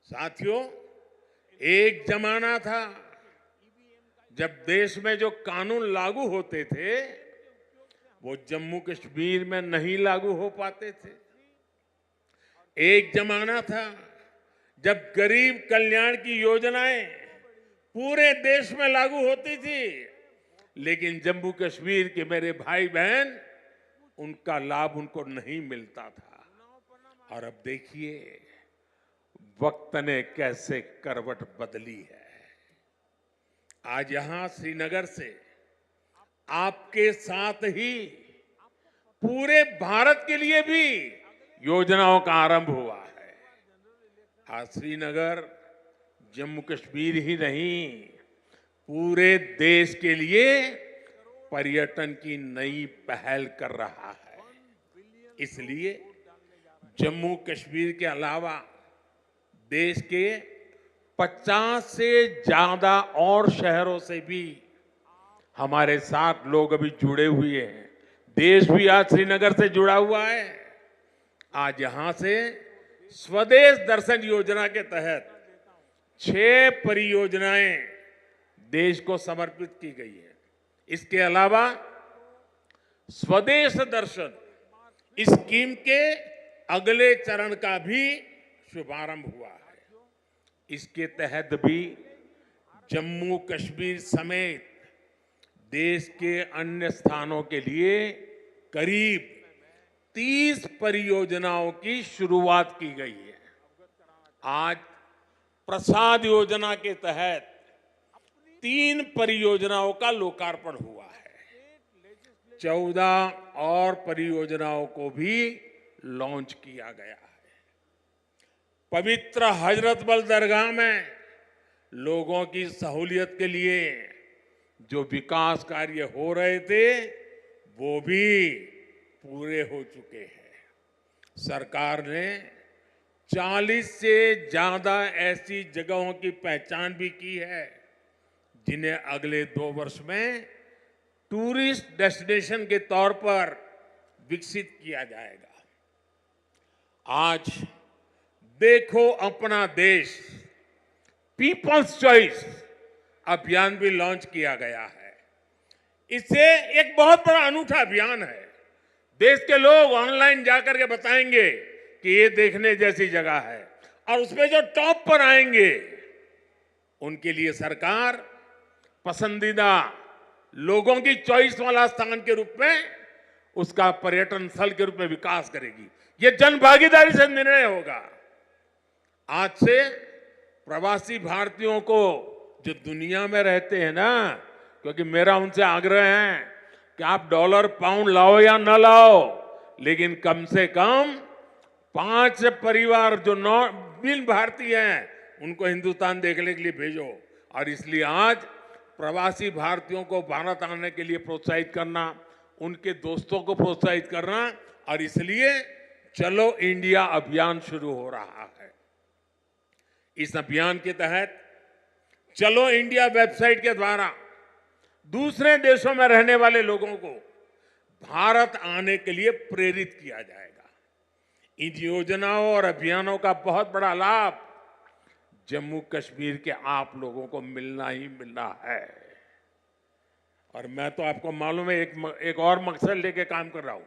साथियों, एक जमाना था जब देश में जो कानून लागू होते थे वो जम्मू कश्मीर में नहीं लागू हो पाते थे। एक जमाना था जब गरीब कल्याण की योजनाएं पूरे देश में लागू होती थी, लेकिन जम्मू कश्मीर के मेरे भाई बहन उनका लाभ उनको नहीं मिलता था। और अब देखिए वक्त ने कैसे करवट बदली है। आज यहां श्रीनगर से आपके साथ ही पूरे भारत के लिए भी योजनाओं का आरंभ हुआ है। आज श्रीनगर जम्मू कश्मीर ही नहीं, पूरे देश के लिए पर्यटन की नई पहल कर रहा है। इसलिए जम्मू कश्मीर के अलावा देश के 50 से ज्यादा और शहरों से भी हमारे साथ लोग अभी जुड़े हुए हैं। देश भी आज श्रीनगर से जुड़ा हुआ है। आज यहां से स्वदेश दर्शन योजना के तहत 6 परियोजनाएं देश को समर्पित की गई है। इसके अलावा स्वदेश दर्शन स्कीम के अगले चरण का भी शुभारंभ हुआ है। इसके तहत भी जम्मू कश्मीर समेत देश के अन्य स्थानों के लिए करीब 30 परियोजनाओं की शुरुआत की गई है। आज प्रसाद योजना के तहत 3 परियोजनाओं का लोकार्पण हुआ है। 14 और परियोजनाओं को भी लॉन्च किया गया है। पवित्र हजरतबल दरगाह में लोगों की सहूलियत के लिए जो विकास कार्य हो रहे थे वो भी पूरे हो चुके हैं। सरकार ने 40 से ज्यादा ऐसी जगहों की पहचान भी की है जिन्हें अगले 2 वर्ष में टूरिस्ट डेस्टिनेशन के तौर पर विकसित किया जाएगा। आज देखो अपना देश पीपल्स चॉइस अभियान भी लॉन्च किया गया है। इससे एक बहुत बड़ा अनूठा अभियान है। देश के लोग ऑनलाइन जाकर के बताएंगे कि ये देखने जैसी जगह है, और उसमें जो टॉप पर आएंगे उनके लिए सरकार पसंदीदा लोगों की चॉइस वाला स्थान के रूप में उसका पर्यटन स्थल के रूप में विकास करेगी। ये जन भागीदारी से निर्णय होगा। आज से प्रवासी भारतीयों को जो दुनिया में रहते हैं ना, क्योंकि मेरा उनसे आग्रह है कि आप डॉलर पाउंड लाओ या न लाओ, लेकिन कम से कम 5 परिवार जो बिन भारतीय हैं उनको हिंदुस्तान देखने के लिए भेजो। और इसलिए आज प्रवासी भारतीयों को भारत आने के लिए प्रोत्साहित करना, उनके दोस्तों को प्रोत्साहित करना, और इसलिए चलो इंडिया अभियान शुरू हो रहा है। इस अभियान के तहत चलो इंडिया वेबसाइट के द्वारा दूसरे देशों में रहने वाले लोगों को भारत आने के लिए प्रेरित किया जाएगा। इन योजनाओं और अभियानों का बहुत बड़ा लाभ जम्मू कश्मीर के आप लोगों को मिलना ही मिलना है। और मैं तो आपको मालूम है एक और मकसद लेके काम कर रहा हूं।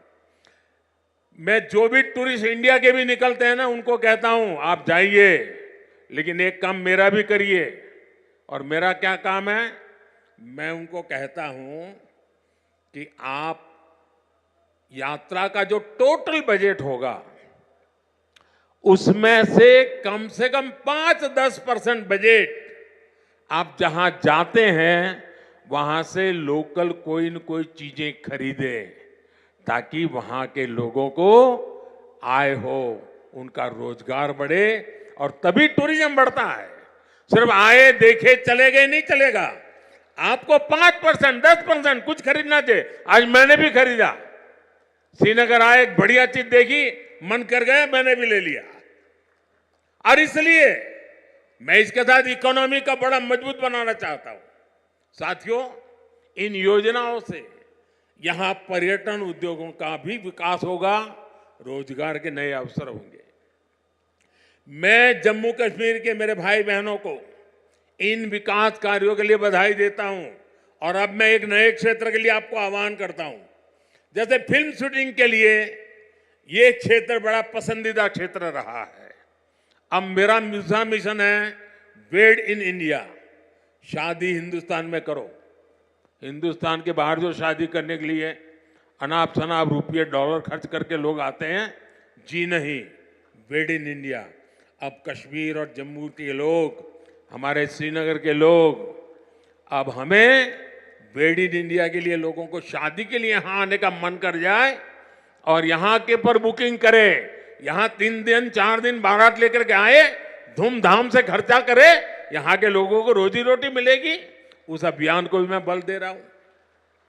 मैं जो भी टूरिस्ट इंडिया के भी निकलते हैं ना, उनको कहता हूं आप जाइए, लेकिन एक काम मेरा भी करिए। और मेरा क्या काम है? मैं उनको कहता हूं कि आप यात्रा का जो टोटल बजट होगा उसमें से कम 5-10% बजट आप जहां जाते हैं वहां से लोकल कोई न कोई चीजें खरीदे, ताकि वहां के लोगों को आय हो, उनका रोजगार बढ़े, और तभी टूरिज्म बढ़ता है। सिर्फ आए देखे चले गए नहीं चलेगा। आपको 5%, 10% कुछ खरीदना चाहिए। आज मैंने भी खरीदा। श्रीनगर आए, एक बढ़िया चीज देखी, मन कर गया, मैंने भी ले लिया। और इसलिए मैं इसके साथ इकोनॉमी का बड़ा मजबूत बनाना चाहता हूं। साथियों, इन योजनाओं से यहां पर्यटन उद्योगों का भी विकास होगा, रोजगार के नए अवसर होंगे। मैं जम्मू कश्मीर के मेरे भाई बहनों को इन विकास कार्यों के लिए बधाई देता हूं और अब मैं एक नए क्षेत्र के लिए आपको आह्वान करता हूं। जैसे फिल्म शूटिंग के लिए ये क्षेत्र बड़ा पसंदीदा क्षेत्र रहा है। अब मेरा दूसरा मिशन है वेड इन इंडिया, शादी हिंदुस्तान में करो। हिंदुस्तान के बाहर जो शादी करने के लिए अनाप शनाप रुपये डॉलर खर्च करके लोग आते हैं, जी नहीं, वेड इन इंडिया। अब कश्मीर और जम्मू के लोग, हमारे श्रीनगर के लोग, अब हमें वेड इन इंडिया के लिए लोगों को शादी के लिए यहां आने का मन कर जाए और यहां के पर बुकिंग करे, यहां 3 दिन 4 दिन बारात लेकर के आए, धूमधाम से खर्चा करे, यहां के लोगों को रोजी रोटी मिलेगी। उस अभियान को भी मैं बल दे रहा हूं।